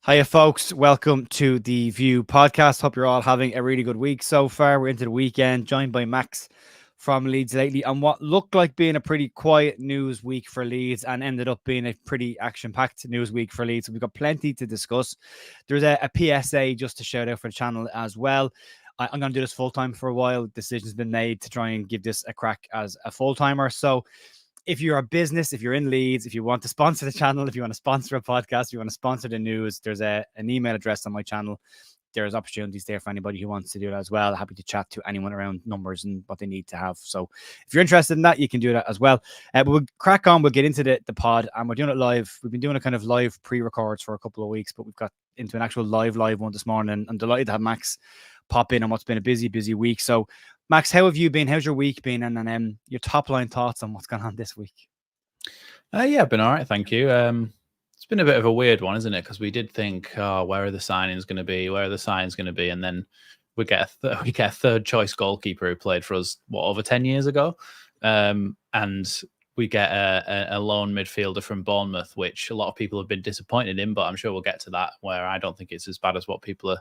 Hiya, folks. Welcome to the View podcast. Hope you're all having a really good week so far. We're into the weekend, joined by Max from Leeds lately, on what looked like being a pretty quiet news week for Leeds and ended up being a pretty action-packed news week for Leeds. So we've got plenty to discuss. There's a PSA just to shout out for the channel as well. I'm going to do this full-time for a while. Decision's been made to try and give this a crack as a full-timer. So if you're a business, if you're in Leeds, if you want to sponsor the channel, if you want to sponsor a podcast, if you want to sponsor the news, there's an email address on my channel. There's opportunities there for anybody who wants to do that as well. Happy to chat to anyone around numbers and what they need to have. So if you're interested in that, you can do that as well. But we'll crack on. We'll get into the pod, and we're doing it live. We've been doing a kind of live pre-records for a couple of weeks, but we've got into an actual live one this morning. I'm delighted to have Max pop in on what's been a busy week. So Max, how have you been? How's your week been? And then your top line thoughts on what's going on this week. Yeah, I've been all right, thank you. It's been a bit of a weird one, isn't it? Because we did think, where are the signings going to be? Where are the signings going to be? And then we get a third choice goalkeeper who played for us, over 10 years ago? And we get a lone midfielder from Bournemouth, which a lot of people have been disappointed in, but I'm sure we'll get to that, where I don't think it's as bad as what people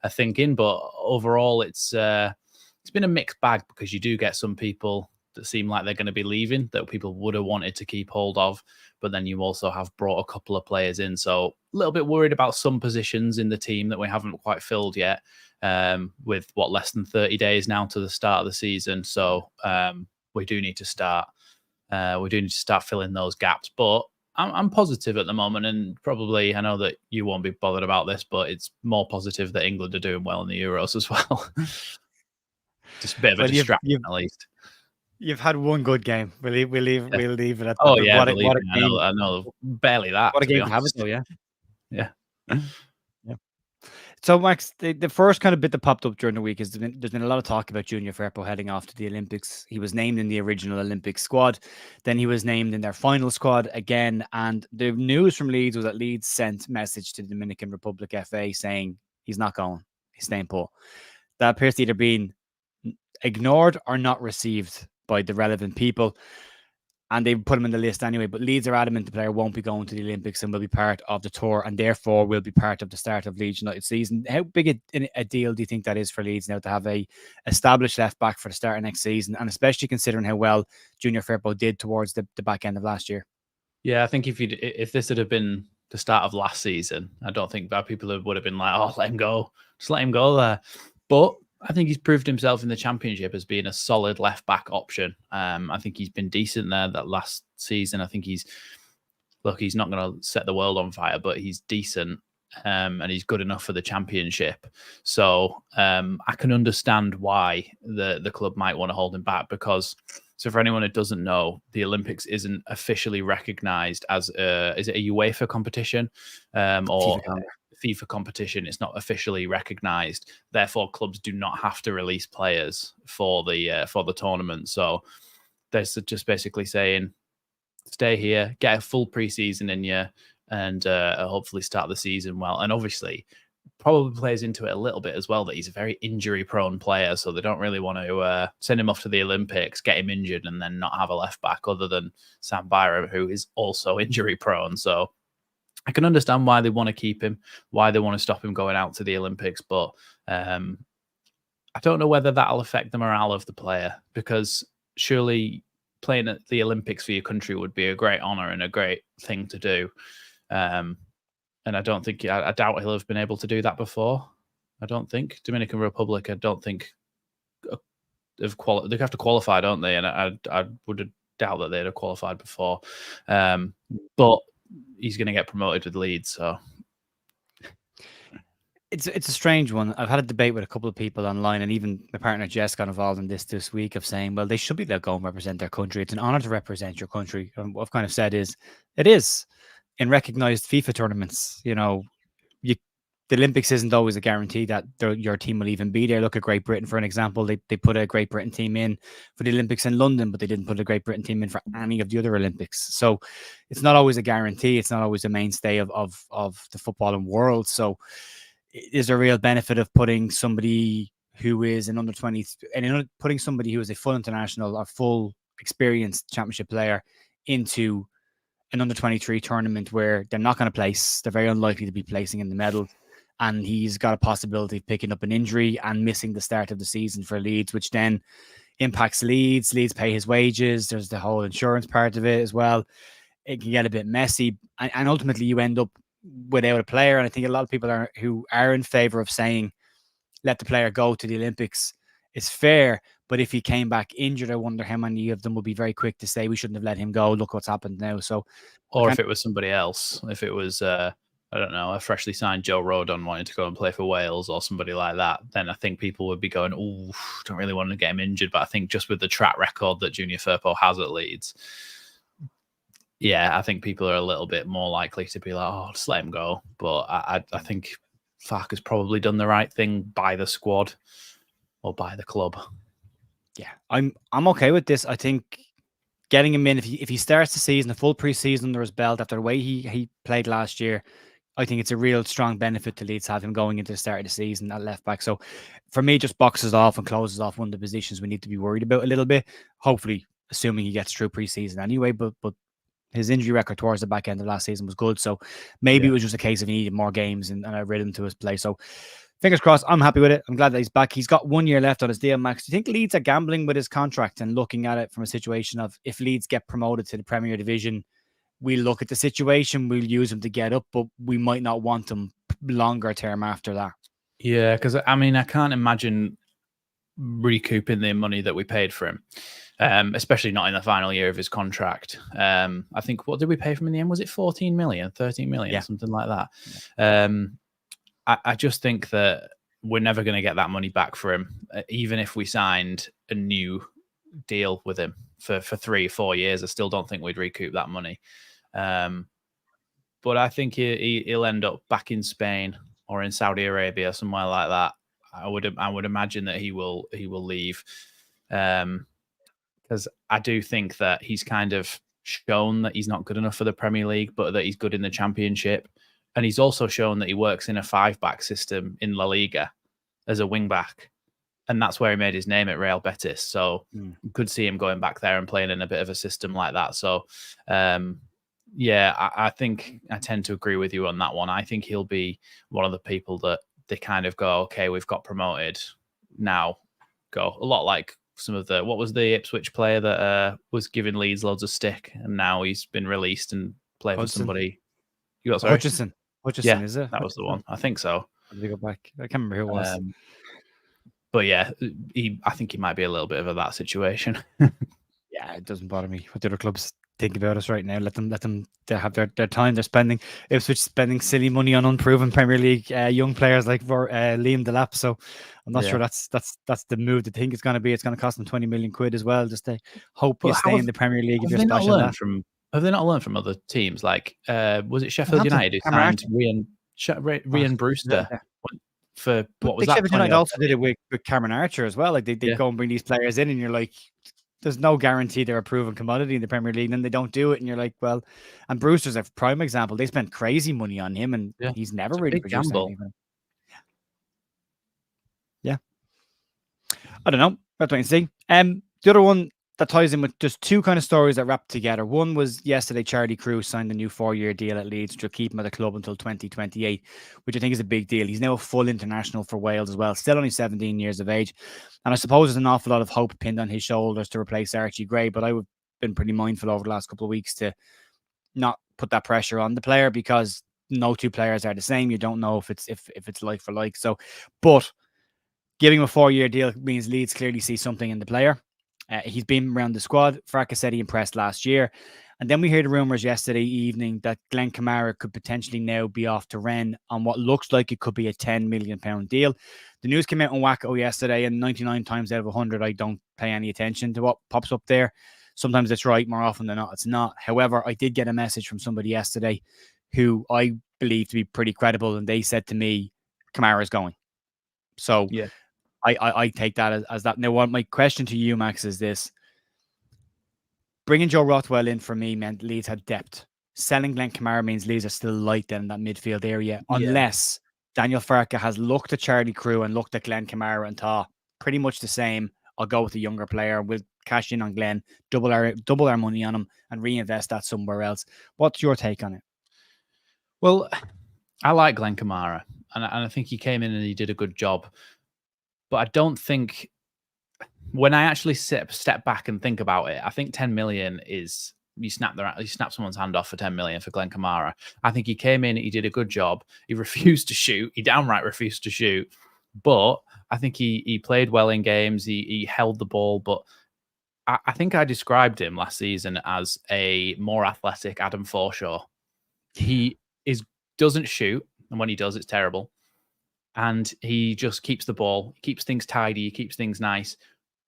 are thinking. But overall, it's been a mixed bag, because you do get some people that seem like they're going to be leaving that people would have wanted to keep hold of, but then you also have brought a couple of players in. So a little bit worried about some positions in the team that we haven't quite filled yet, with less than 30 days now to the start of the season. So we do need to start filling those gaps. But I'm positive at the moment, and probably, I know that you won't be bothered about this, but it's more positive that England are doing well in the Euros as well. Just a bit of a distraction, at least. You've had one good game. We'll leave it at that. Oh, yeah, I know. Barely that. What a game to have it, though, yeah. Yeah. So, Max, the first kind of bit that popped up during the week is there's been a lot of talk about Junior Firpo heading off to the Olympics. He was named in the original Olympic squad. Then he was named in their final squad again. And the news from Leeds was that Leeds sent message to the Dominican Republic FA saying he's not going. He's staying put. That appears to either been ignored or not received by the relevant people, and they put him in the list anyway. But Leeds are adamant the player won't be going to the Olympics and will be part of the tour, and therefore will be part of the start of Leeds United season. How big a deal do you think that is for Leeds now to have a established left back for the start of next season, and especially considering how well Junior Firpo did towards the back end of last year? Yeah, I think if this had been the start of last season, I don't think that people would have been like, "Oh, let him go, just let him go there." But I think he's proved himself in the Championship as being a solid left back option. I think he's been decent there that last season. I think he's not going to set the world on fire, but he's decent, and he's good enough for the Championship. So I can understand why the club might want to hold him back, because, so for anyone who doesn't know, the Olympics isn't officially recognised as is it a UEFA competition or FIFA competition? It's not officially recognised. Therefore, clubs do not have to release players for the tournament. So they're just basically saying, stay here, get a full preseason in you, and hopefully start the season well. And obviously, probably plays into it a little bit as well that he's a very injury-prone player, so they don't really want to send him off to the Olympics, get him injured, and then not have a left-back other than Sam Byram, who is also injury-prone. So I can understand why they want to keep him, why they want to stop him going out to the Olympics, but I don't know whether that'll affect the morale of the player, because surely playing at the Olympics for your country would be a great honour and a great thing to do. And I doubt he'll have been able to do that before. I don't think. Dominican Republic, I don't think they have to qualify, don't they? And I would doubt that they'd have qualified before. But he's going to get promoted with Leeds, so it's a strange one. I've had a debate with a couple of people online, and even my partner Jess got involved in this week, of saying, well, they should be able to go and represent their country. It's an honor to represent your country. And what I've kind of said is, it is in recognized FIFA tournaments. The Olympics isn't always a guarantee that your team will even be there. Look at Great Britain, for an example. They put a Great Britain team in for the Olympics in London, but they didn't put a Great Britain team in for any of the other Olympics. So it's not always a guarantee. It's not always a mainstay of the footballing world. So is there a real benefit of putting somebody who is an under 20 and putting somebody who is a full international or full experienced championship player into an under-23 tournament where they're not going to place. They're very unlikely to be placing in the medals. And he's got a possibility of picking up an injury and missing the start of the season for Leeds, which then impacts Leeds. Leeds pay his wages. There's the whole insurance part of it as well. It can get a bit messy. And ultimately, you end up without a player. And I think a lot of people who are in favor of saying, let the player go to the Olympics is fair. But if he came back injured, I wonder how many of them would be very quick to say we shouldn't have let him go. Look what's happened now. So, or if it was somebody else, if it was, I don't know, a freshly signed Joe Rodon wanting to go and play for Wales or somebody like that, then I think people would be going, oh, don't really want to get him injured. But I think just with the track record that Junior Firpo has at Leeds, yeah, I think people are a little bit more likely to be like, oh, just let him go. But I think Farke has probably done the right thing by the squad or by the club. Yeah, I'm okay with this. I think getting him in, if he starts the season, a full preseason under his belt after the way he played last year, I think it's a real strong benefit to Leeds to have him going into the start of the season at left back. So for me, just boxes off and closes off one of the positions we need to be worried about a little bit. Hopefully, assuming he gets through preseason anyway, but his injury record towards the back end of last season was good. So maybe it was just a case of he needed more games and a rhythm to his play. So fingers crossed, I'm happy with it. I'm glad that he's back. He's got 1 year left on his deal, Max. Do you think Leeds are gambling with his contract and looking at it from a situation of if Leeds get promoted to the Premier Division, we'll look at the situation, we'll use him to get up, but we might not want him longer term after that? Yeah, because I mean, I can't imagine recouping the money that we paid for him. Especially not in the final year of his contract. I think, what did we pay for him in the end? Was it 14 million, 13 million, something like that? Yeah. I just think that we're never going to get that money back for him, even if we signed a new deal with him for 3 or 4 years. I still don't think we'd recoup that money. But I think he'll end up back in Spain or in Saudi Arabia, somewhere like that. I would imagine that he will leave. Because I do think that he's kind of shown that he's not good enough for the Premier League, but that he's good in the Championship. And he's also shown that he works in a 5-back system in La Liga as a wing-back. And that's where he made his name at Real Betis. So you could see him going back there and playing in a bit of a system like that. So, I think I tend to agree with you on that one. I think he'll be one of the people that they kind of go, okay, we've got promoted. Now go. A lot like some of what was the Ipswich player that was giving Leeds loads of stick, and now he's been released and played for somebody. You got Hutchinson, yeah, is it? That was the one. I think so. Let me go back. I can't remember who it was. But yeah, I think he might be a little bit of that situation. Yeah, it doesn't bother me what the other clubs think about us right now. Let them they have their time. They're spending Ipswich spending silly money on unproven Premier League young players like Liam Delap. So I'm not sure that's the move. They think it's going to be. It's going to cost them 20 million quid as well. Just to hope you stay in the Premier League if you're special. Have they not learned from other teams? Like was it Sheffield United who signed Ryan Brewster for what was that? Sheffield United also did it with Cameron Archer as well. Like they go and bring these players in, and you're like, there's no guarantee they're a proven commodity in the Premier League, and they don't do it. And you're like, well, and Brewster's a prime example. They spent crazy money on him, and he's never really produced anything. Yeah. I don't know. Let's wait and see. The other one that ties in with just two kind of stories that wrapped together. One was yesterday, Charlie Cruz signed a new 4-year deal at Leeds, which will keep him at the club until 2028, which I think is a big deal. He's now a full international for Wales as well, still only 17 years of age. And I suppose there's an awful lot of hope pinned on his shoulders to replace Archie Gray, but I've been pretty mindful over the last couple of weeks to not put that pressure on the player, because no two players are the same. You don't know if it's like for like. So, but giving him a 4-year deal means Leeds clearly see something in the player. He's been around the squad. Farke said he impressed last year. And then we heard the rumours yesterday evening that Glenn Kamara could potentially now be off to Rennes on what looks like it could be a £10 million deal. The news came out on Wacko yesterday, and 99 times out of 100, I don't pay any attention to what pops up there. Sometimes it's right, more often than not, it's not. However, I did get a message from somebody yesterday who I believe to be pretty credible, and they said to me, Kamara's going. So yeah. I take that as that. Now, what my question to you, Max, is this. Bringing Joe Rothwell in for me meant Leeds had depth. Selling Glenn Kamara means Leeds are still light then in that midfield area, unless Daniel Farke has looked at Charlie Crew and looked at Glenn Kamara and thought, pretty much the same. I'll go with a younger player. We'll cash in on Glenn, double our money on him, and reinvest that somewhere else. What's your take on it? Well, I like Glenn Kamara, and I think he came in and he did a good job. But I don't think, when I actually step back and think about it, I think 10 million is, you snap someone's hand off for 10 million for Glenn Kamara. I think he came in, he did a good job. He refused to shoot. He downright refused to shoot. But I think he played well in games. He held the ball. But I think I described him last season as a more athletic Adam Forshaw. He doesn't shoot, and when he does, it's terrible. And he just keeps the ball, he keeps things tidy, he keeps things nice.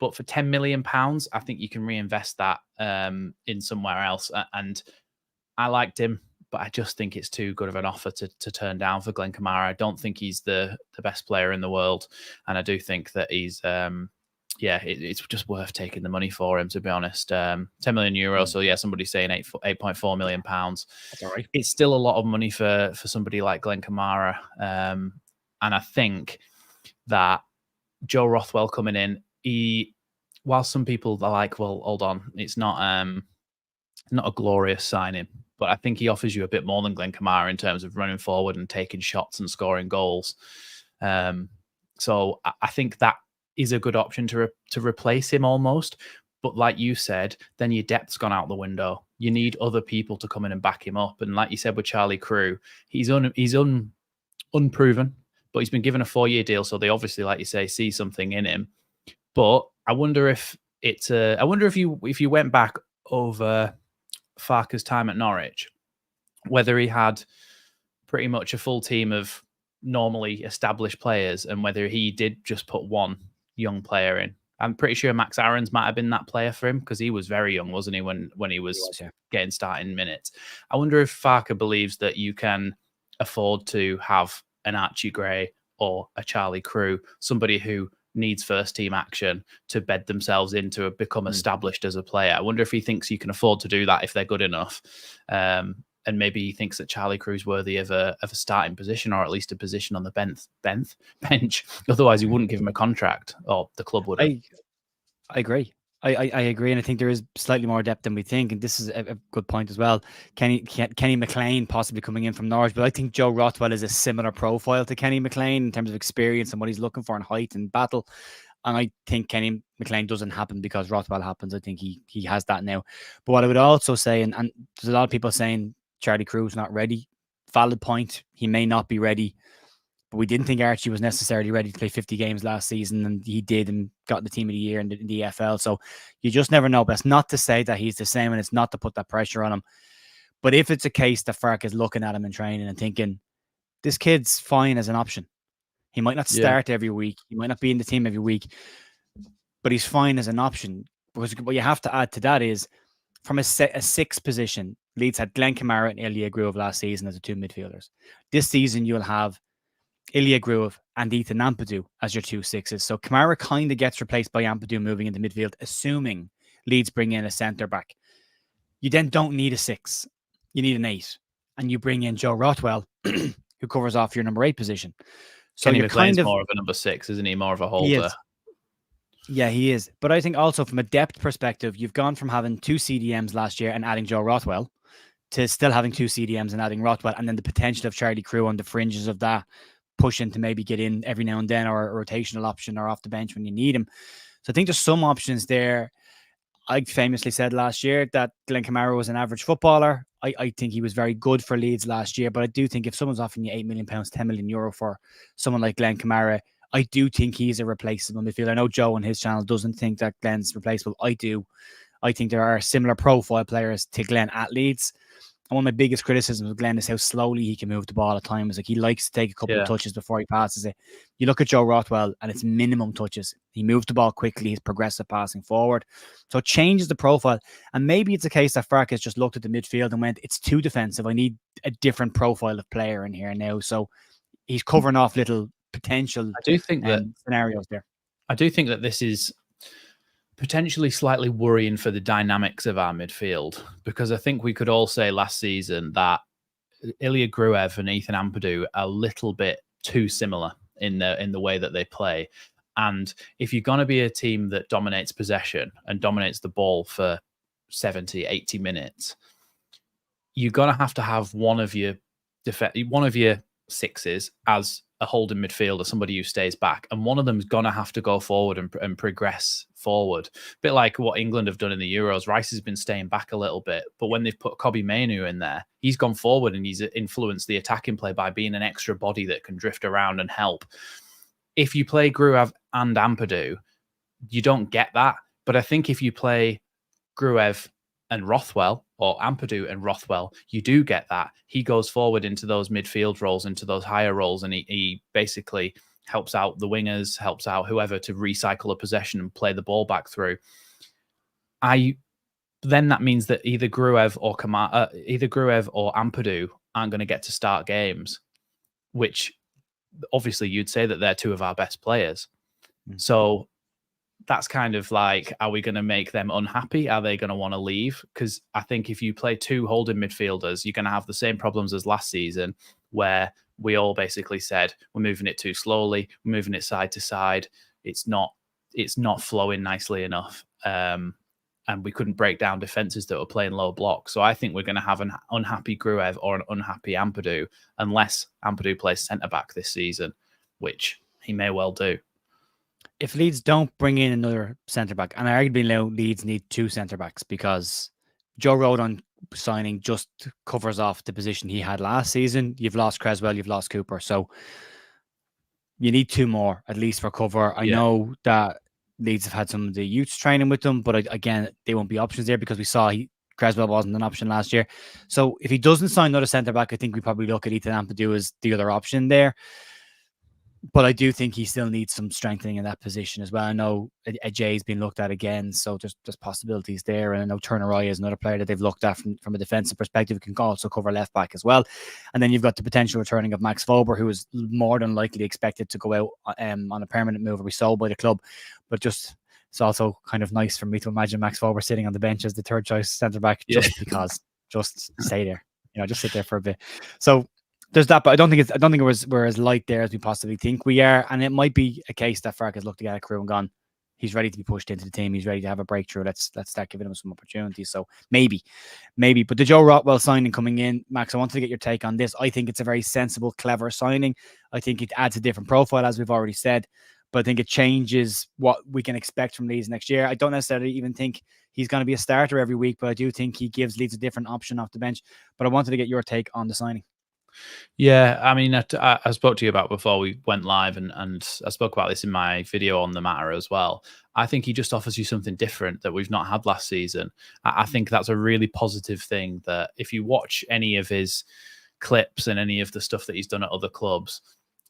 But for £10 million, I think you can reinvest that in somewhere else. And I liked him, but I just think it's too good of an offer to turn down for Glenn Kamara. I don't think he's the best player in the world. And I do think that he's, it's just worth taking the money for him, to be honest. €10 million. So, somebody's saying £8.4 million. That's all right. It's still a lot of money for somebody like Glenn Kamara. And I think that Joe Rothwell coming in, while some people are like, well, hold on, it's not a glorious signing, but I think he offers you a bit more than Glenn Kamara in terms of running forward and taking shots and scoring goals. So I think that is a good option to replace him almost. But like you said, then your depth's gone out the window. You need other people to come in and back him up. And like you said with Charlie Crew, he's unproven, but he's been given a 4-year deal. So they obviously, like you say, see something in him. But I wonder if if you went back over Farke's time at Norwich, whether he had pretty much a full team of normally established players and whether he did just put one young player in. I'm pretty sure Max Aarons might have been that player for him because he was very young, wasn't he, when he was getting starting minutes. I wonder if Farke believes that you can afford to have an Archie Gray or a Charlie Crew, somebody who needs first team action to bed themselves in to become established as a player. I wonder if he thinks you can afford to do that if they're good enough. And maybe he thinks that Charlie Crew's worthy of a starting position, or at least a position on the bench. Otherwise, he wouldn't give him a contract, or the club would. I agree. I agree, and I think there is slightly more depth than we think, and this is a good point as well. Kenny McLean possibly coming in from Norwich, but I think Joe Rothwell is a similar profile to Kenny McLean in terms of experience and what he's looking for in height and battle. And I think Kenny McLean doesn't happen because Rothwell happens. I think he has that now. But what I would also say, and there's a lot of people saying Charlie Crew's not ready. Valid point. He may not be ready. But we didn't think Archie was necessarily ready to play 50 games last season, and he did and got the team of the year in the EFL. So you just never know. But it's not to say that he's the same, and it's not to put that pressure on him. But if it's a case that Farke is looking at him in training and thinking, this kid's fine as an option. He might not start every week. He might not be in the team every week, but he's fine as an option. Because what you have to add to that is, from a sixth position, Leeds had Glenn Kamara and Ilya Gruev last season as the two midfielders. This season, you'll have Ilya Gruev and Ethan Ampadu as your two sixes. So Kamara kind of gets replaced by Ampadu moving into midfield, assuming Leeds bring in a centre back. You then don't need a 6. You need an 8. And you bring in Joe Rothwell, who covers off your number 8 position. So Kenny you're McLean's kind of more of a number 6, isn't he? More of a holder. Yeah, he is. But I think also from a depth perspective, you've gone from having 2 CDMs last year and adding Joe Rothwell to still having 2 CDMs and adding Rothwell, and then the potential of Charlie Crew on the fringes of that, pushing to maybe get in every now and then, or a rotational option, or off the bench when you need him. So I think there's some options there. I famously said last year that Glenn Kamara was an average footballer. I think he was very good for Leeds last year, but I do think if someone's offering you £8 million, €10 million for someone like Glenn Kamara, I do think he's a replaceable midfielder. I know Joe on his channel doesn't think that Glenn's replaceable. I do. I think there are similar profile players to Glenn at Leeds. And one of my biggest criticisms of Glenn is how slowly he can move the ball at times. Like, he likes to take a couple of touches before he passes it. You look at Joe Rothwell and it's minimum touches. He moves the ball quickly. He's progressive passing forward. So it changes the profile. And maybe it's a case that Farke has just looked at the midfield and went, it's too defensive. I need a different profile of player in here now. So he's covering off little potential scenarios there. I do think that this is potentially slightly worrying for the dynamics of our midfield, because I think we could all say last season that Ilya Gruev and Ethan Ampadu are a little bit too similar in the way that they play. And if you're going to be a team that dominates possession and dominates the ball for 70, 80 minutes, you're going to have one of your sixes as a holding midfielder, somebody who stays back, and one of them's going to have to go forward and progress forward. A bit like what England have done in the Euros. Rice has been staying back a little bit, but when they've put Kobbie Mainoo in there, he's gone forward and he's influenced the attacking play by being an extra body that can drift around and help. If you play Gruev and Ampadu, you don't get that. But I think if you play Gruev and Rothwell, or Ampadu and Rothwell, you do get that. He goes forward into those midfield roles, into those higher roles, and he basically helps out the wingers, helps out whoever to recycle a possession and play the ball back through. Then that means that either Gruev or Ampadu aren't going to get to start games, which obviously you'd say that they're two of our best players. So that's kind of like, are we going to make them unhappy? Are they going to want to leave? Because I think if you play two holding midfielders, you're going to have the same problems as last season, where we all basically said, we're moving it too slowly, we're moving it side to side. It's not flowing nicely enough. And we couldn't break down defenses that were playing low blocks. So I think we're going to have an unhappy Gruev or an unhappy Ampadu, unless Ampadu plays centre-back this season, which he may well do. If Leeds don't bring in another centre-back, and arguably now Leeds need two centre-backs, because Joe Rodon signing just covers off the position he had last season. You've lost Creswell, you've lost Cooper. So you need two more, at least, for cover. I know that Leeds have had some of the youths training with them, but again, they won't be options there, because we saw Creswell wasn't an option last year. So if he doesn't sign another centre-back, I think we probably look at Ethan Ampadu as the other option there. But I do think he still needs some strengthening in that position as well. I know Ajay's been looked at again, so there's possibilities there. And I know Turner Roy is another player that they've looked at from a defensive perspective, can also cover left back as well. And then you've got the potential returning of Max Fober, who is more than likely expected to go out on a permanent move or be sold by the club. But just, it's also kind of nice for me to imagine Max Fober sitting on the bench as the third choice centre back, just because, just stay there, just sit there for a bit. So there's that, but I don't think we're as light there as we possibly think we are. And it might be a case that Farke has looked at Crew and gone, he's ready to be pushed into the team. He's ready to have a breakthrough. Let's start giving him some opportunities. So maybe. But the Joe Rothwell signing coming in, Max, I wanted to get your take on this. I think it's a very sensible, clever signing. I think it adds a different profile, as we've already said, but I think it changes what we can expect from Leeds next year. I don't necessarily even think he's going to be a starter every week, but I do think he gives Leeds a different option off the bench. But I wanted to get your take on the signing. Yeah, I mean, I spoke to you about before we went live, and I spoke about this in my video on the matter as well. I think he just offers you something different that we've not had last season. I think that's a really positive thing, that if you watch any of his clips and any of the stuff that he's done at other clubs,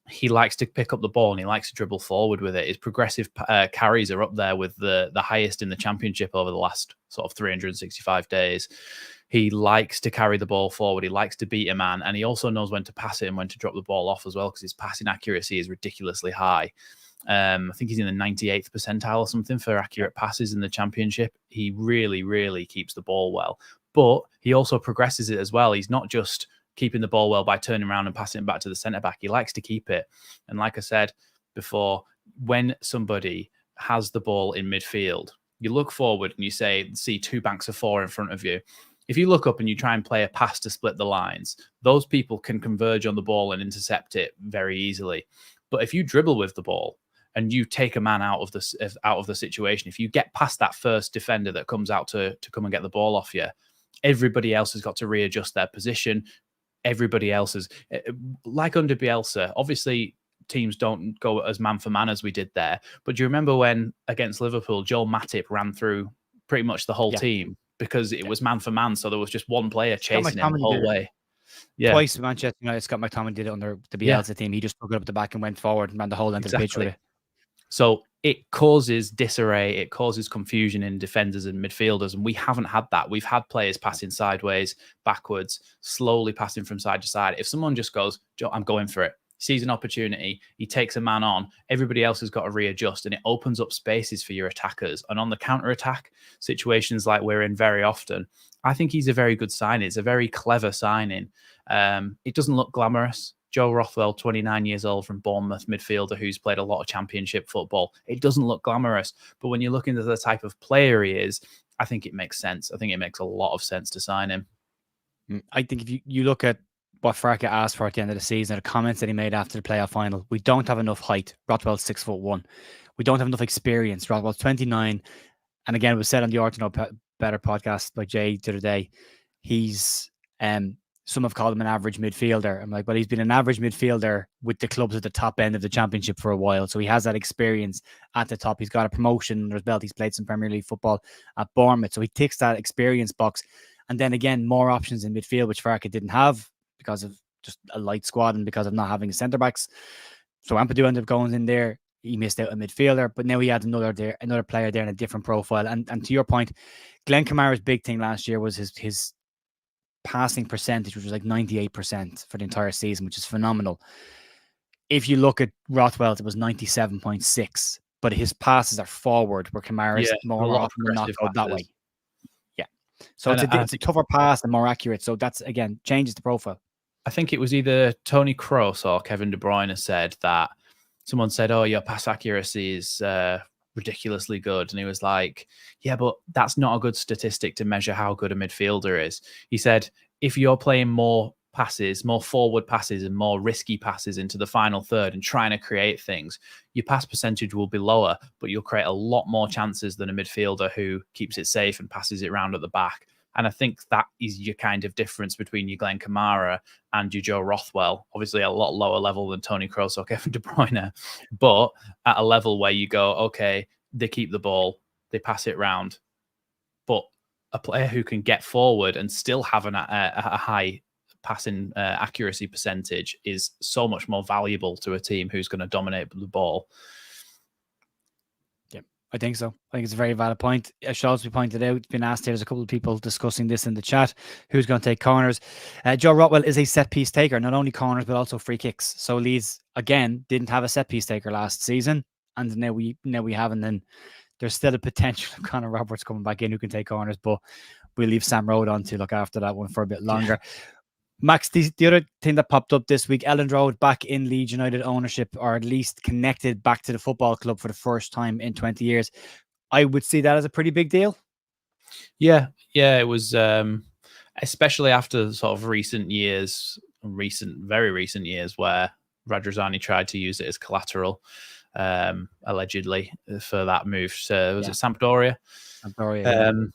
he likes to pick up the ball and he likes to dribble forward with it. His progressive carries are up there with the highest in the championship over the last sort of 365 days. He likes to carry the ball forward. He likes to beat a man, and he also knows when to pass it and when to drop the ball off as well, because his passing accuracy is ridiculously high. I think he's in the 98th percentile or something for accurate passes in the championship. He really, really keeps the ball well, but he also progresses it as well. He's not just keeping the ball well by turning around and passing it back to the centre back. He likes to keep it. And like I said before, when somebody has the ball in midfield, you look forward and you see two banks of four in front of you. If you look up and you try and play a pass to split the lines, those people can converge on the ball and intercept it very easily. But if you dribble with the ball and you take a man out of the situation, if you get past that first defender that comes out to come and get the ball off you, everybody else has got to readjust their position. Everybody else is, like under Bielsa, obviously teams don't go as man for man as we did there. But do you remember when against Liverpool, Joel Matip ran through pretty much the whole team? Because it was man for man, so there was just one player chasing him the whole way. Yeah, twice Manchester United, Scott McTominay did it under the Bielsa team. He just took it up the back and went forward and ran the whole length of the pitch with it. So it causes disarray, it causes confusion in defenders and midfielders, and we haven't had that. We've had players passing sideways, backwards, slowly passing from side to side. If someone just goes, I'm going for it, sees an opportunity, he takes a man on, everybody else has got to readjust, and it opens up spaces for your attackers. And on the counter-attack, situations like we're in very often, I think he's a very good signing. It's a very clever signing. It doesn't look glamorous Joe Rothwell, 29 years old from Bournemouth, midfielder who's played a lot of championship football. It doesn't look glamorous, but when you look into the type of player he is, I think it makes sense. I think it makes a lot of sense to sign him. I think if you look at what Farke asked for at the end of the season, the comments that he made after the playoff final, we don't have enough height. Rothwell's 6'1". We don't have enough experience. Rothwell's 29. And again, it was said on the Orton Better podcast by Jay the other day, he's some have called him an average midfielder. I'm like, well, he's been an average midfielder with the clubs at the top end of the championship for a while. So he has that experience at the top. He's got a promotion under his belt. He's played some Premier League football at Bournemouth. So he ticks that experience box. And then again, more options in midfield, which Farke didn't have because of just a light squad and because of not having centre backs. So Ampadu ended up going in there. He missed out a midfielder, but now he had another player there in a different profile. And to your point, Glenn Kamara's big thing last year was his passing percentage, which was like 98% for the entire season, which is phenomenal. If you look at Rothwell, it was 97.6, but his passes are forward, where Kamara's more often than not go that way. Yeah. So it's a tougher pass and more accurate. So that's, again, changes the profile. I think it was either Tony Kroos or Kevin De Bruyne said that someone said, oh, your pass accuracy is ridiculously good. And he was like, yeah, but that's not a good statistic to measure how good a midfielder is. He said, if you're playing more passes, more forward passes and more risky passes into the final third and trying to create things, your pass percentage will be lower, but you'll create a lot more chances than a midfielder who keeps it safe and passes it round at the back. And I think that is your kind of difference between your Glenn Kamara and your Joe Rothwell. Obviously, a lot lower level than Tony Kroos or Kevin De Bruyne, but at a level where you go, okay, they keep the ball, they pass it round. But a player who can get forward and still have a high passing accuracy percentage is so much more valuable to a team who's going to dominate the ball. I think so. I think it's a very valid point. As Shawsby pointed out, it's been asked here, there's a couple of people discussing this in the chat. Who's going to take corners? Joe Rothwell is a set-piece taker, not only corners, but also free kicks. So Leeds, again, didn't have a set-piece taker last season, and now we have, and then there's still a potential of Connor Roberts coming back in who can take corners, but we'll leave Sam Road on to look after that one for a bit longer. Yeah. Max, the other thing that popped up this week, Elland Road back in Leeds United ownership, or at least connected back to the football club for the first time in 20 years. I would see that as a pretty big deal. Yeah, it was, especially after sort of very recent years where Radrizzani tried to use it as collateral, allegedly, for that move. So was it Sampdoria? Sampdoria,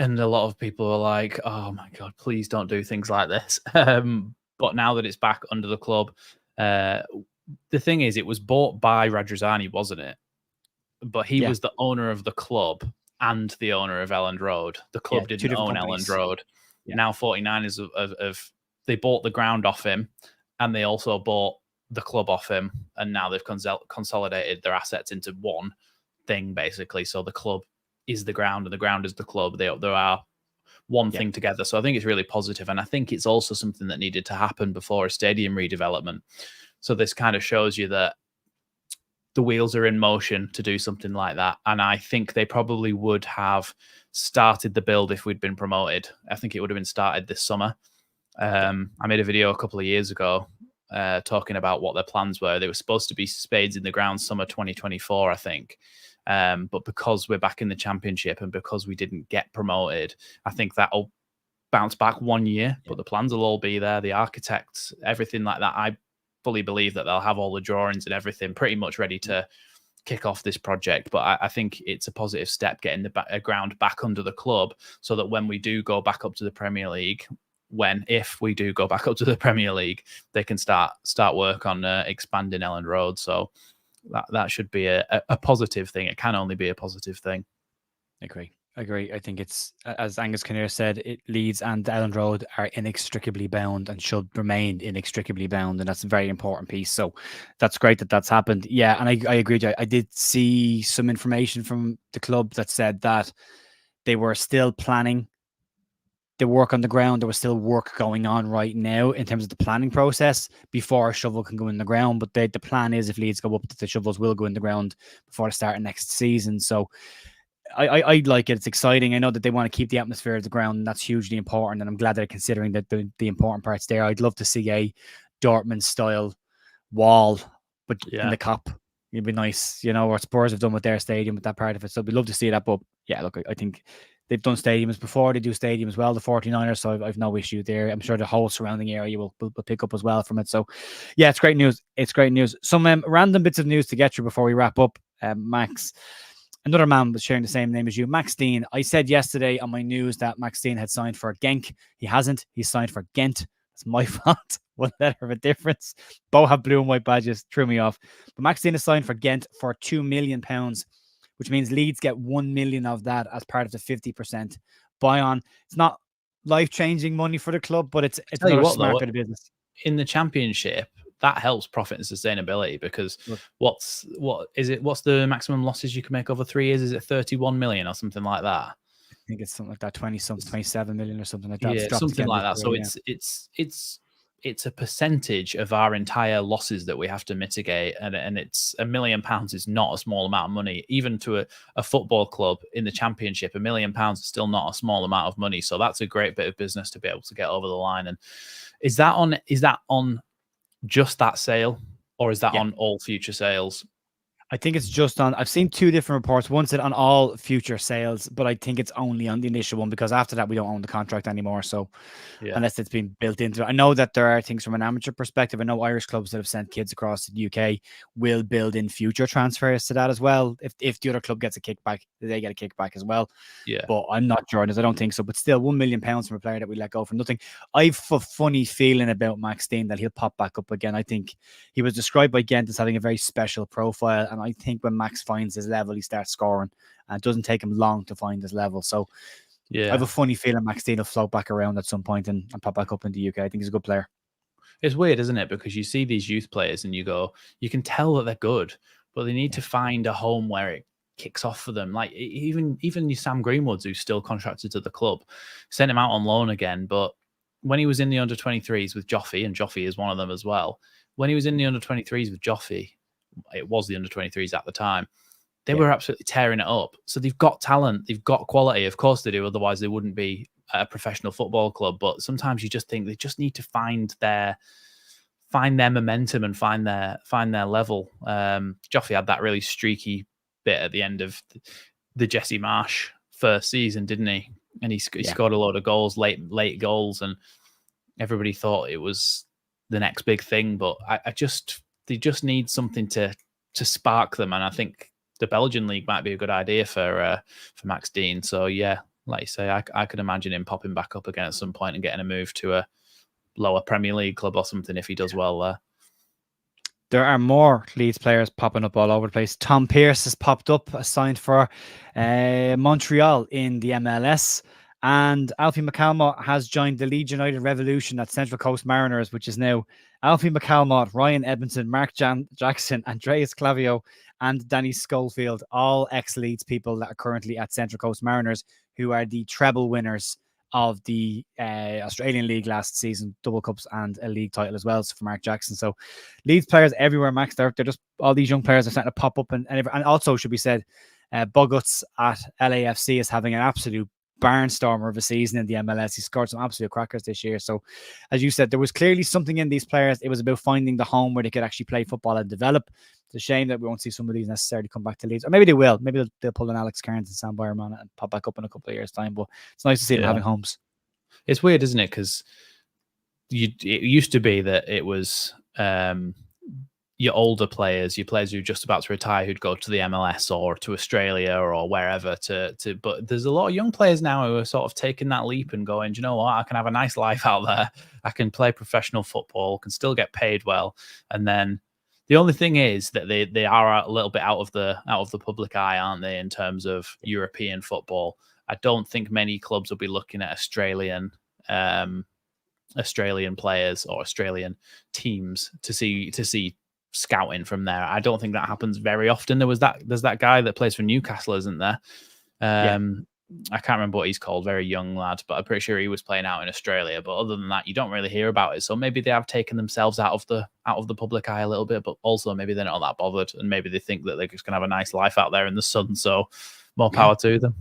And a lot of people are like, oh my God, please don't do things like this. But now that it's back under the club, the thing is, it was bought by Radrizzani, wasn't it? But he was the owner of the club and the owner of Elland Road. The club didn't own Elland Road. Yeah. Now 49ers they bought the ground off him, and they also bought the club off him. And now they've consolidated their assets into one thing, basically. So the club is the ground and the ground is the club. They are one thing together. So I think it's really positive. And I think it's also something that needed to happen before a stadium redevelopment. So this kind of shows you that the wheels are in motion to do something like that. And I think they probably would have started the build if we'd been promoted. I think it would have been started this summer. I made a video a couple of years ago talking about what their plans were. They were supposed to be spades in the ground summer 2024, I think. But because we're back in the championship and because we didn't get promoted, I think that'll bounce back 1 year, but the plans will all be there. The architects, everything like that. I fully believe that they'll have all the drawings and everything pretty much ready to kick off this project. But I think it's a positive step getting the ground back under the club so that when we do go back up to the Premier League, if we do go back up to the Premier League, they can start work on expanding Elland Road. So that should be a positive thing. It can only be a positive thing. I agree. I think it's, as Angus Kinnear said, Leeds and Elland Road are inextricably bound and should remain inextricably bound. And that's a very important piece. So that's great that that's happened. Yeah. And I agree. I did see some information from the club that said that they were still planning the work on the ground. There was still work going on right now in terms of the planning process before a shovel can go in the ground. But the plan is, if Leeds go up, that the shovels will go in the ground before the start of next season. So I like it. It's exciting. I know that they want to keep the atmosphere of the ground, and that's hugely important. And I'm glad they're considering that the important parts there. I'd love to see a Dortmund style wall, but in Yeah. the Kop. It'd be nice, what Spurs have done with their stadium, with that part of it. So we'd love to see that. But yeah, look, I think they've done stadiums before. They do stadiums well, the 49ers. So I've no issue there. I'm sure the whole surrounding area will pick up as well from it. So yeah, it's great news. It's great news. Some random bits of news to get through before we wrap up. Max, another man was sharing the same name as you, Max Dean. I said yesterday on my news that Max Dean had signed for Genk. He hasn't. He's signed for Ghent. It's my fault. One letter of a difference. Both have blue and white badges. Threw me off. But Max Dean is signed for Ghent for £2 million, which means Leeds get 1 million of that as part of the 50% buy-on. It's not life-changing money for the club, but it's another smart bit of business. In the Championship, that helps profit and sustainability, because what's the maximum losses you can make over 3 years? Is it 31 million or something like that? I think it's something like that, 27 million or something like that. Yeah, something like that. So it's a percentage of our entire losses that we have to mitigate, and it's £1 million is not a small amount of money. Even to a football club in the Championship, £1 million is still not a small amount of money. So that's a great bit of business to be able to get over the line. And is that on just that sale, or is that on all future sales? I think it's just on. I've seen two different reports. One said on all future sales, but I think it's only on the initial one, because after that we don't own the contract anymore. So unless it's been built into it, I know that there are things from an amateur perspective. I know Irish clubs that have sent kids across to the UK will build in future transfers to that as well. If the other club gets a kickback, they get a kickback as well. Yeah, but I'm not sure. I don't think so. But still, £1 million from a player that we let go for nothing. I've a funny feeling about Max Dean that he'll pop back up again. I think he was described by Ghent as having a very special profile, and I think when Max finds his level, he starts scoring, and it doesn't take him long to find his level. So I have a funny feeling Max Dean will float back around at some point and pop back up in the UK. I think he's a good player. It's weird, isn't it? Because you see these youth players and you can tell that they're good, but they need to find a home where it kicks off for them. Like even your Sam Greenwoods, who's still contracted to the club, sent him out on loan again. But when he was in the under-23s with Joffy, and Joffy is one of them as well, when he was in the under-23s with Joffy, it was the under-23s at the time, they were absolutely tearing it up. So they've got talent, they've got quality. Of course they do, otherwise they wouldn't be a professional football club. But sometimes you just think they just need to find their momentum and find their level. Joffy had that really streaky bit at the end of the Jesse Marsh first season, didn't he? And he scored a load of goals, late goals, and everybody thought it was the next big thing. But they just need something to spark them, and I think the Belgian league might be a good idea for Max Dean. So yeah, like you say, I could imagine him popping back up again at some point and getting a move to a lower Premier League club or something if he does well there. There are more Leeds players popping up all over the place. Tom Pearce has popped up, signed for Montreal in the MLS. And Alfie McCalmont has joined the Leeds United Revolution at Central Coast Mariners, which is now Alfie McCalmont, Ryan Edmondson, Mark Jackson, Andreas Clavio, and Danny Schofield, all ex-Leeds people that are currently at Central Coast Mariners, who are the treble winners of the Australian League last season, double cups and a league title as well. So for Mark Jackson. So Leeds players everywhere, Max. They're just, all these young players are starting to pop up. And also should be said, Boguts at LAFC is having an absolute barnstormer of a season in the MLS. He scored some absolute crackers this year. So as you said, there was clearly something in these players. It was about finding the home where they could actually play football and develop. It's a shame that we won't see some of these necessarily come back to Leeds. Or maybe they will. Maybe they'll pull an Alex Cairns and Sam Byerman and pop back up in a couple of years' time. But it's nice to see them having homes. It's weird, isn't it? Because it used to be that it was your older players, your players who are just about to retire, who'd go to the MLS or to Australia or wherever but there's a lot of young players now who are sort of taking that leap and going, do you know what? I can have a nice life out there. I can play professional football, can still get paid well. And then the only thing is that they are a little bit out of the public eye, aren't they, in terms of European football? I don't think many clubs will be looking at Australian players or Australian teams to see scouting from there. I don't think that happens very often. There's that guy that plays for Newcastle, isn't there? I can't remember what he's called, very young lad, but I'm pretty sure he was playing out in Australia. But other than that, you don't really hear about it. So maybe they have taken themselves out of the public eye a little bit, but also maybe they're not that bothered, and maybe they think that they're just gonna have a nice life out there in the sun. So more power to them.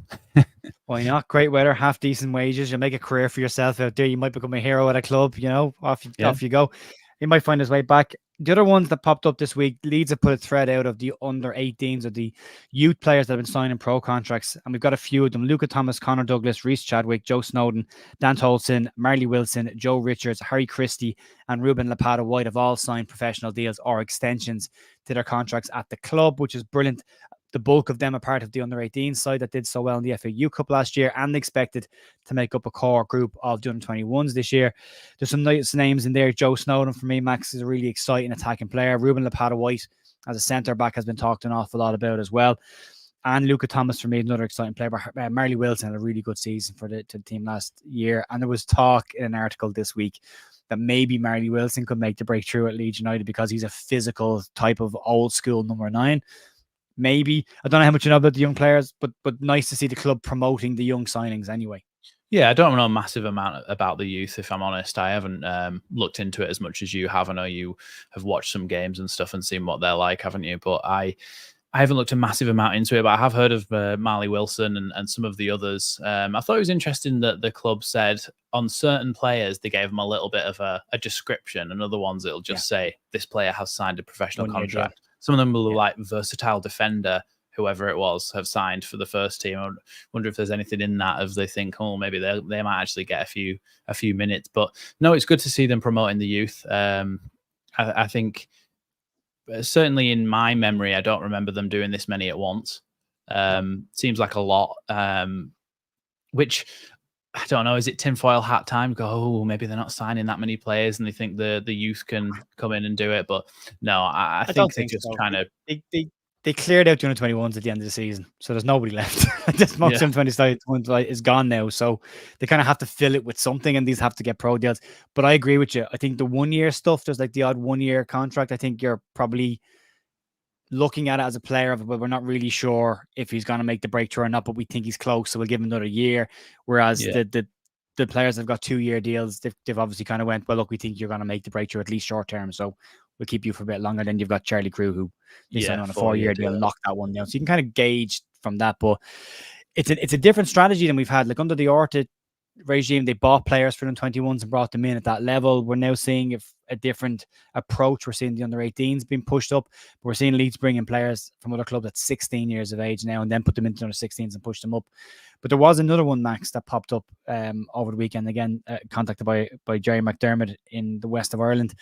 Why not? Great weather, half decent wages. You'll make a career for yourself out there. You might become a hero at a club, off you go. He might find his way back. The other ones that popped up this week, Leeds have put a thread out of the under 18s, of the youth players that have been signing pro contracts. And we've got a few of them: Luca Thomas, Connor Douglas, Reece Chadwick, Joe Snowden, Dan Tolson, Marley Wilson, Joe Richards, Harry Christie, and Ruben Lapata White have all signed professional deals or extensions to their contracts at the club, which is brilliant. The bulk of them are part of the under 18 side that did so well in the FAU Cup last year and expected to make up a core group of the under 21s this year. There's some nice names in there. Joe Snowden, for me, Max, is a really exciting attacking player. Ruben Lapata White as a centre back has been talked an awful lot about as well. And Luca Thomas, for me, another exciting player. But Marley Wilson had a really good season for the team last year. And there was talk in an article this week that maybe Marley Wilson could make the breakthrough at Leeds United because he's a physical type of old school number 9. Maybe. I don't know how much you know about the young players, but nice to see the club promoting the young signings anyway. Yeah, I don't know a massive amount about the youth, if I'm honest. I haven't looked into it as much as you have. I know you have watched some games and stuff and seen what they're like, haven't you? But I haven't looked a massive amount into it, but I have heard of Marley Wilson and some of the others. I thought it was interesting that the club said on certain players, they gave them a little bit of a description, and other ones it'll just say, this player has signed a professional contract. Some of them will like versatile defender, whoever it was, have signed for the first team. I wonder if there's anything in that if they think, oh, maybe they might actually get a few minutes. But no, it's good to see them promoting the youth. I think certainly in my memory, I don't remember them doing this many at once. Seems like a lot, which I don't know. Is it tinfoil hat time? Go, oh, maybe they're not signing that many players, and they think the youth can come in and do it. But no, I think they're just trying to. They cleared out the under 21s at the end of the season, so there's nobody left. This most under 21 is gone now, so they kind of have to fill it with something, and these have to get pro deals. But I agree with you. I think the 1 year stuff, there's like the odd 1 year contract. I think you're probably looking at it as a player of, well, we're not really sure if he's going to make the breakthrough or not, but we think he's close, so we'll give him another year. Whereas the players that have got 2 year deals, they've obviously kind of went, well, look, we think you're going to make the breakthrough at least short term, so we'll keep you for a bit longer. Then you've got Charlie Crew, who they signed on a 4 year deal, knocked that one down. So you can kind of gauge from that, but it's a different strategy than we've had. Like under the Orta regime, they bought players for the 21s and brought them in at that level. We're now seeing a different approach. We're seeing the under 18s being pushed up. We're seeing Leeds bring in players from other clubs at 16 years of age now and then put them into under 16s and push them up. But there was another one, Max, that popped up over the weekend, again, contacted by Jerry McDermott in the west of Ireland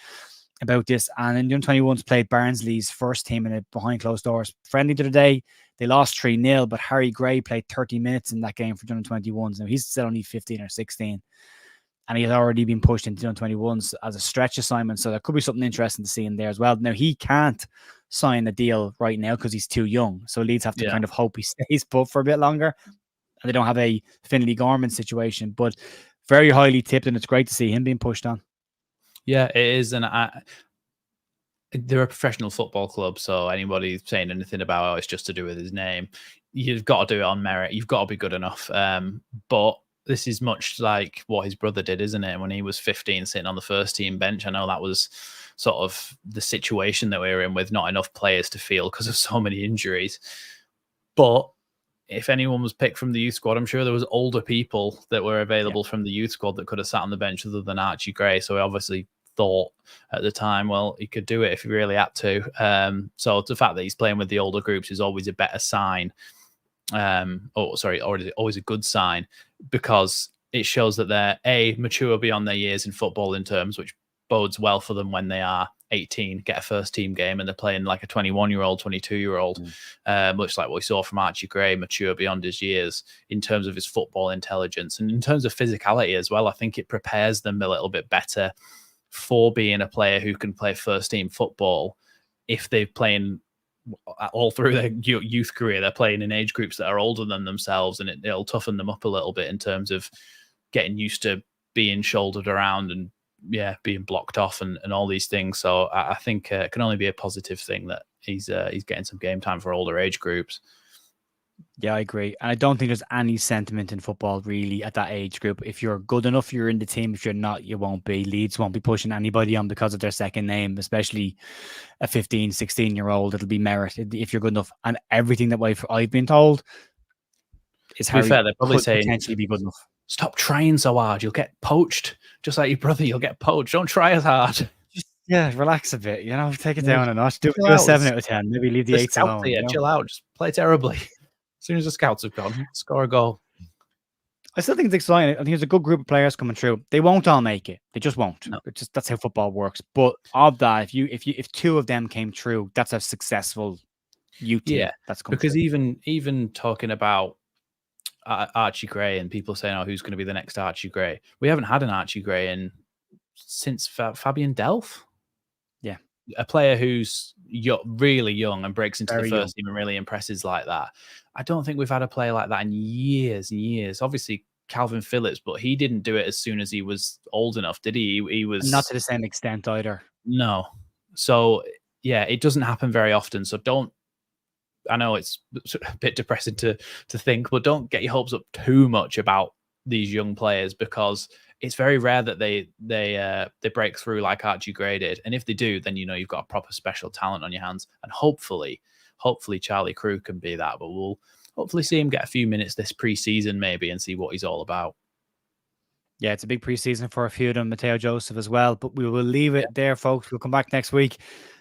about this. And in the under 21s played Barnsley's first team in a behind closed doors friendly the other day. They lost 3-0, but Harry Gray played 30 minutes in that game for the under 21s. Now he's still only 15 or 16. And he has already been pushed into the under 21s as a stretch assignment. So there could be something interesting to see in there as well. Now he can't sign a deal right now because he's too young. So Leeds have to kind of hope he stays put for a bit longer. And they don't have a Finley Gorman situation, but very highly tipped, and it's great to see him being pushed on. Yeah, it is. And they're a professional football club, so anybody saying anything about, oh, it's just to do with his name, you've got to do it on merit. You've got to be good enough. But this is much like what his brother did, isn't it? When he was 15, sitting on the first team bench. I know that was sort of the situation that we were in, with not enough players to field because of so many injuries. But if anyone was picked from the youth squad, I'm sure there was older people that were available from the youth squad that could have sat on the bench other than Archie Gray. So he obviously thought at the time, well, he could do it if he really had to. So the fact that he's playing with the older groups is always a better sign. Always a good sign, because it shows that they're mature beyond their years in football in terms, which bodes well for them when they are 18, get a first team game, and they're playing like a 21-year-old, 22-year-old, much like what we saw from Archie Gray, mature beyond his years in terms of his football intelligence and in terms of physicality as well. I think it prepares them a little bit better for being a player who can play first team football. If they're playing all through their youth career, they're playing in age groups that are older than themselves, and it'll toughen them up a little bit in terms of getting used to being shouldered around and being blocked off and all these things. So I think it can only be a positive thing that he's getting some game time for older age groups. Yeah, I agree. And I don't think there's any sentiment in football really at that age group. If you're good enough, you're in the team. If you're not, you won't be. Leeds won't be pushing anybody on because of their second name, especially a 15, 16-year-old. It'll be merit if you're good enough. And everything that I've been told is how they're probably saying potentially be good enough. Stop trying so hard. You'll get poached. Just like your brother, you'll get poached. Don't try as hard. Yeah, relax a bit, take it You know, down a notch. Do chill a out. 7 out of 10. Maybe leave the The 8s scouts alone, here, chill out. Just play terribly. As soon as the scouts have gone, score a goal. I still think it's exciting. I think there's a good group of players coming through. They won't all make it. They just won't. No. That's how football works. But of that, if two of them came through, that's a successful youth team that's come because through. even talking about Archie Gray and people saying, "Oh, who's going to be the next Archie Gray?" We haven't had an Archie Gray since Fabian Delph. Yeah, a player who's really young and breaks into Very the first young. team and really impresses like that. I don't think we've had a player like that in years and years. Obviously, Calvin Phillips, but he didn't do it as soon as he was old enough, did he? He was not to the same extent either. No. So yeah, it doesn't happen very often. So don't. I know it's a bit depressing to think, but don't get your hopes up too much about these young players because it's very rare that they break through like Archie Gray did. And if they do, then you've got a proper special talent on your hands. And hopefully Charlie Crew can be that. But we'll hopefully see him get a few minutes this preseason maybe and see what he's all about. Yeah, it's a big preseason for a few of them, Mateo Joseph as well. But we will leave it there, folks. We'll come back next week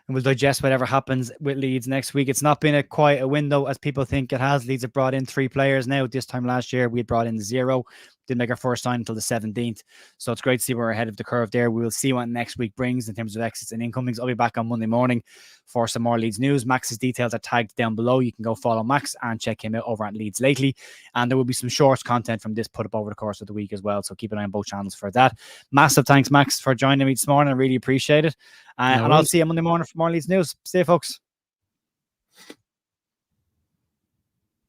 and we'll digest whatever happens with Leeds next week. It's not been quite a window as people think it has. Leeds have brought in 3 players now. This time last year, we had brought in 0. Didn't make our first sign until the 17th. So it's great to see we're ahead of the curve there. We will see what next week brings in terms of exits and incomings. I'll be back on Monday morning for some more Leeds news. Max's details are tagged down below. You can go follow Max and check him out over at Leeds Lately. And there will be some shorts content from this put up over the course of the week as well. So keep an eye on both channels for that. Massive thanks, Max, for joining me this morning. I really appreciate it. And I'll see you Monday morning for more Leeds news. See you, folks.